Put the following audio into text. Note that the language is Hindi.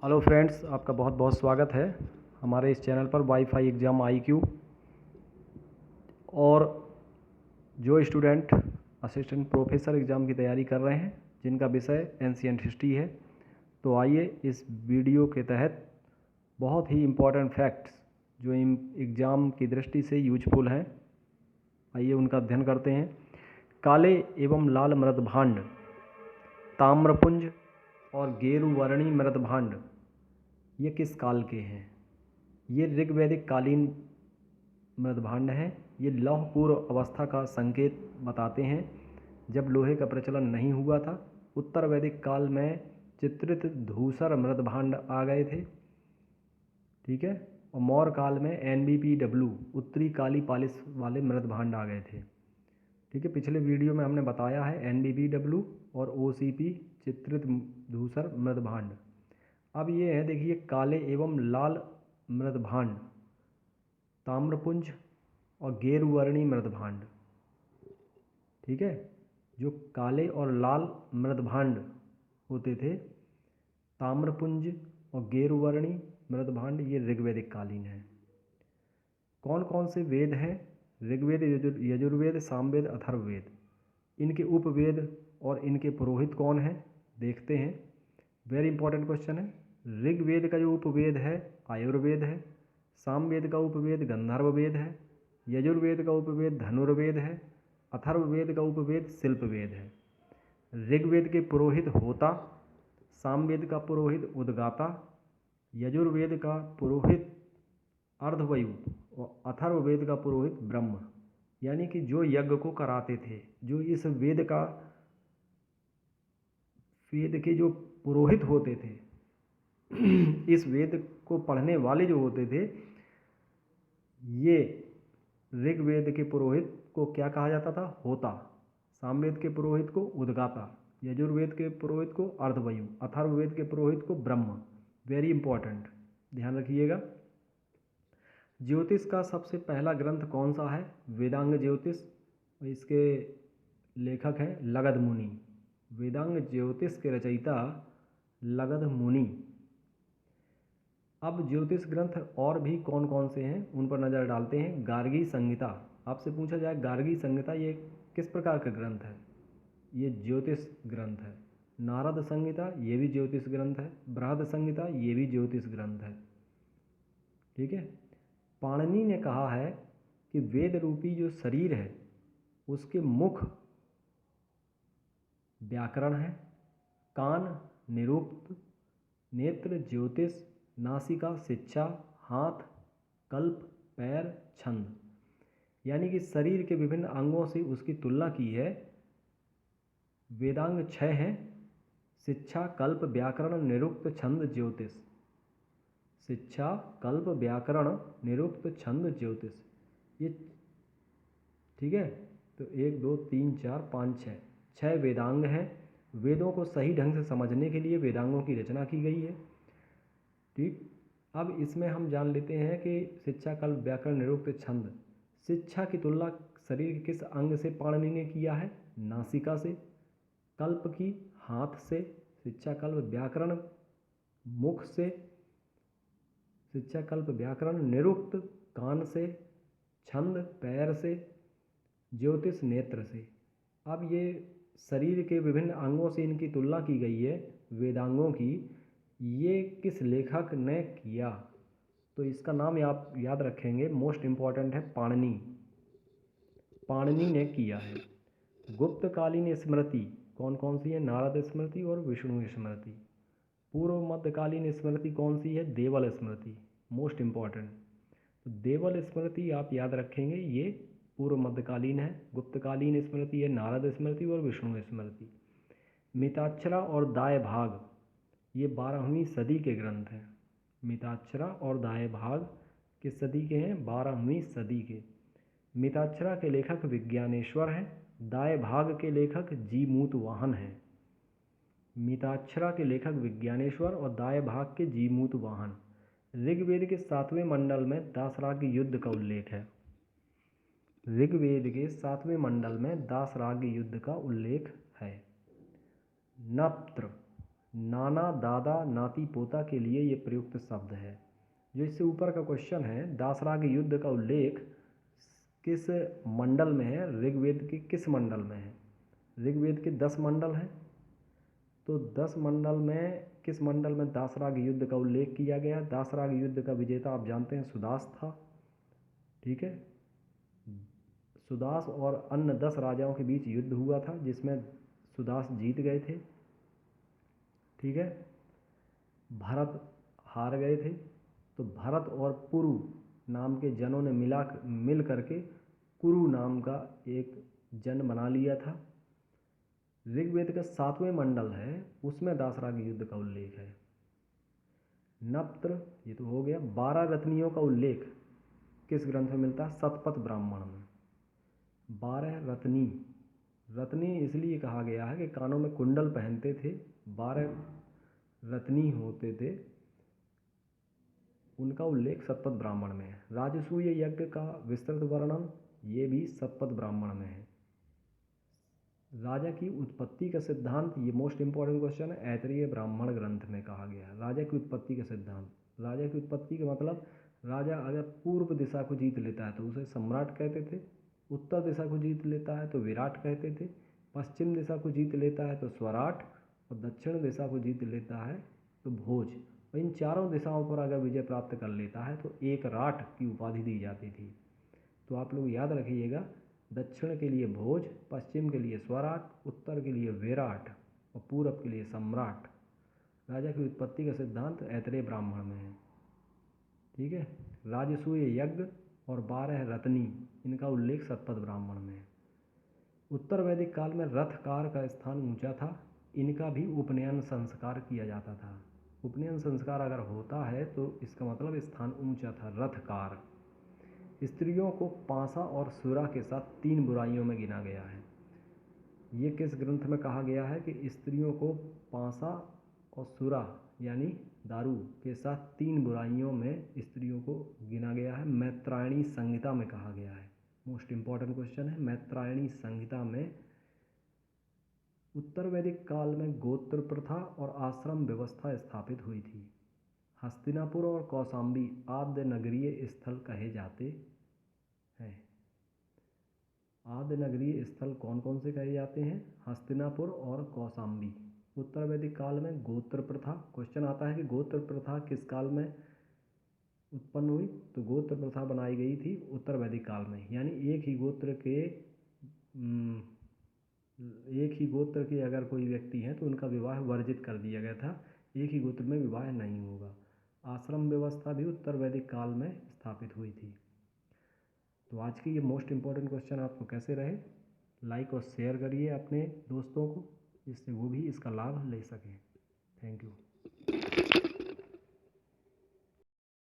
हेलो फ्रेंड्स, आपका बहुत बहुत स्वागत है हमारे इस चैनल पर वाईफाई एग्ज़ाम IQ। और जो स्टूडेंट असिस्टेंट प्रोफेसर एग्ज़ाम की तैयारी कर रहे हैं जिनका विषय एंशिएंट हिस्ट्री है, तो आइए इस वीडियो के तहत बहुत ही इम्पोर्टेंट फैक्ट्स जो एग्ज़ाम की दृष्टि से यूजफुल हैं, आइए उनका अध्ययन करते हैं। काले एवं लाल मृदभांड, ताम्रपुंज और गेरुवर्णी मृदभांड ये किस काल के हैं? ये ऋग्वैदिक कालीन मृदभांड हैं। ये लौह पूर्व अवस्था का संकेत बताते हैं, जब लोहे का प्रचलन नहीं हुआ था। उत्तर वैदिक काल में चित्रित धूसर मृदभांड आ गए थे, ठीक है। और मौर्य काल में NBPW उत्तरी काली पालिश वाले मृदभांड आ गए थे, ठीक है। पिछले वीडियो में हमने बताया है NBPW और OCP चित्रित धूसर मृदभांड। अब ये है, देखिए, काले एवं लाल मृदभांड, ताम्रपुंज और गेरुवर्णी मृदभांड, ठीक है। जो काले और लाल मृदभांड होते थे, ताम्रपुंज और गेरुवर्णी मृदभांड, ये ऋग्वैदिक कालीन है। कौन कौन से वेद हैं? ऋग्वेद, यजुर्वेद, सामवेद, अथर्ववेद। इनके उपवेद और इनके पुरोहित कौन हैं, देखते हैं। वेरी इंपॉर्टेंट क्वेश्चन है। ऋग्वेद का जो उपवेद है आयुर्वेद है, सामवेद का उपवेद गंधर्व वेद है, यजुर्वेद का उपवेद धनुर्वेद है, अथर्ववेद का उपवेद शिल्पवेद है। ऋग्वेद के पुरोहित होता, सामवेद का पुरोहित उद्गाता, यजुर्वेद का पुरोहित अर्धवायु और अथर्ववेद का पुरोहित ब्रह्म। यानी कि जो यज्ञ को कराते थे, जो इस वेद के जो पुरोहित होते थे, इस वेद को पढ़ने वाले जो होते थे, ये ऋग्वेद के पुरोहित को क्या कहा जाता था? होता। सामवेद के पुरोहित को उद्गाता, यजुर्वेद के पुरोहित को अर्धवायु, अथर्ववेद के पुरोहित को ब्रह्म। वेरी इंपॉर्टेंट, ध्यान रखिएगा। ज्योतिष का सबसे पहला ग्रंथ कौन सा है? वेदांग ज्योतिष। इसके लेखक हैं लगध मुनि। वेदांग ज्योतिष के रचयिता लगध मुनि। अब ज्योतिष ग्रंथ और भी कौन कौन से हैं उन पर नज़र डालते हैं। गार्गी संहिता, आपसे पूछा जाए गार्गी संहिता ये किस प्रकार का ग्रंथ है? ये ज्योतिष ग्रंथ है। नारद संहिता ये भी ज्योतिष ग्रंथ है। बृहद संहिता ये भी ज्योतिष ग्रंथ है, ठीक है। पाणिनि ने कहा है कि वेद रूपी जो शरीर है उसके मुख व्याकरण है, कान निरुक्त, नेत्र ज्योतिष, नासिका शिक्षा, हाथ कल्प, पैर छंद। यानी कि शरीर के विभिन्न अंगों से उसकी तुलना की है। वेदांग 6 हैं: शिक्षा, कल्प, व्याकरण, निरुक्त, छंद, ज्योतिष। शिक्षा, कल्प, व्याकरण, निरुक्त, छंद, ज्योतिष, ये ठीक है। तो 1 2 3 4 5 6 वेदांग हैं। वेदों को सही ढंग से समझने के लिए वेदांगों की रचना की गई है, ठीक। अब इसमें हम जान लेते हैं कि शिक्षा, कल्प, व्याकरण, निरुक्त, छंद। शिक्षा की तुलना शरीर के किस अंग से पाणिनि ने किया है? नासिका से। कल्प की हाथ से। शिक्षा, कल्प, व्याकरण मुख से। शिक्षा, कल्प, व्याकरण, निरुक्त कान से। छंद पैर से। ज्योतिष नेत्र से। अब ये शरीर के विभिन्न अंगों से इनकी तुलना की गई है वेदांगों की। ये किस लेखक ने किया? तो इसका नाम आप याद रखेंगे, मोस्ट इम्पॉर्टेंट है, पाणिनि। पाणिनि ने किया है। गुप्तकालीन स्मृति कौन कौन सी है? नारद स्मृति और विष्णु स्मृति। पूर्व मध्यकालीन स्मृति कौन सी है? देवल स्मृति, मोस्ट इम्पॉर्टेंट। तो देवल स्मृति आप याद रखेंगे, ये पूर्व मध्यकालीन है। गुप्तकालीन स्मृति है नारद स्मृति और विष्णु स्मृति। मिताक्षरा और दाय भाग ये 12वीं सदी के ग्रंथ हैं। मिताक्षरा और दाय भाग किस सदी के हैं? 12वीं सदी के। मिताक्षरा के लेखक विज्ञानेश्वर हैं। दाय भाग के लेखक जीमूतवाहन हैं। मिताक्षरा के लेखक विज्ञानेश्वर और दाय भाग के जीमूतवाहन। ऋग्वेद के 7वें मंडल में दासराग युद्ध का उल्लेख है। ऋग्वेद के 7वें मंडल में दासराग युद्ध का उल्लेख है। नप्त्र नाना, दादा, नाती, पोता के लिए ये प्रयुक्त शब्द है। जो इससे ऊपर का क्वेश्चन है, दासराग युद्ध का उल्लेख किस मंडल में है, ऋग्वेद के किस मंडल में है। ऋग्वेद के 10 मंडल हैं, तो 10 मंडल में किस मंडल में दासराग युद्ध का उल्लेख किया गया। दासराग युद्ध का विजेता आप जानते हैं सुदास था, ठीक है। सुदास और अन्य 10 राजाओं के बीच युद्ध हुआ था जिसमें सुदास जीत गए थे, ठीक है। भरत हार गए थे, तो भरत और पुरु नाम के जनों ने मिल करके कुरु नाम का एक जन बना लिया था। ऋग्वेद का 7वें मंडल है, उसमें दासराग युद्ध का उल्लेख है। नप्त्र, ये तो हो गया। 12 रत्नियों का उल्लेख किस ग्रंथ में मिलता है, शतपथ ब्राह्मण में। 12 रत्नी, रत्नी इसलिए कहा गया है कि कानों में कुंडल पहनते थे, 12 रत्नी होते थे, उनका उल्लेख शतपथ ब्राह्मण में है। राजसूय यज्ञ का विस्तृत वर्णन ये भी शतपथ ब्राह्मण में है। राजा की उत्पत्ति का सिद्धांत, ये मोस्ट इंपॉर्टेंट क्वेश्चन है, ऐतरेय ब्राह्मण ग्रंथ में कहा गया है। राजा की उत्पत्ति का सिद्धांत, राजा की उत्पत्ति का मतलब राजा अगर पूर्व दिशा को जीत लेता है तो उसे सम्राट कहते थे, उत्तर दिशा को जीत लेता है तो विराट कहते थे, पश्चिम दिशा को जीत लेता है तो स्वराट, और दक्षिण दिशा को जीत लेता है तो भोज। और इन चारों दिशाओं पर अगर विजय प्राप्त कर लेता है तो एक राट की उपाधि दी जाती थी। तो आप लोग याद रखिएगा, दक्षिण के लिए भोज, पश्चिम के लिए स्वराट, उत्तर के लिए विराट और पूरब के लिए सम्राट। राजा की उत्पत्ति का सिद्धांत ऐतरेय ब्राह्मण में है, ठीक है। राजसूय यज्ञ और 12 रत्नी, इनका उल्लेख शतपथ ब्राह्मण में है। उत्तर वैदिक काल में रथकार का स्थान ऊंचा था, इनका भी उपनयन संस्कार किया जाता था। उपनयन संस्कार अगर होता है तो इसका मतलब स्थान ऊंचा था। रथकार, स्त्रियों को पासा और सुरा के साथ 3 बुराइयों में गिना गया है। ये किस ग्रंथ में कहा गया है कि स्त्रियों को पासा और सुरा यानी दारू के साथ 3 बुराइयों में स्त्रियों को गिना गया है। मैत्रायणी संहिता में कहा गया है। मोस्ट इंपॉर्टेंट क्वेश्चन है, मैत्रायणी संहिता में। उत्तर वैदिक काल में गोत्र प्रथा और आश्रम व्यवस्था स्थापित हुई थी। हस्तिनापुर और कौशाम्बी आद्य नगरीय स्थल कहे जाते हैं। आद्य नगरीय स्थल कौन कौन से कहे जाते हैं, हस्तिनापुर और कौशाम्बी। उत्तर वैदिक काल में गोत्र प्रथा, क्वेश्चन आता है कि गोत्र प्रथा किस काल में उत्पन्न हुई, तो गोत्र प्रथा बनाई गई थी उत्तर वैदिक काल में। यानी एक ही गोत्र के अगर कोई व्यक्ति हैं तो उनका विवाह वर्जित कर दिया गया था, एक ही गोत्र में विवाह नहीं होगा। आश्रम व्यवस्था भी उत्तर वैदिक काल में स्थापित हुई थी। तो आज के ये मोस्ट इम्पॉर्टेंट क्वेश्चन आपको कैसे रहे, लाइक और शेयर करिए अपने दोस्तों को, जिससे वो भी इसका लाभ ले सकें। Thank you.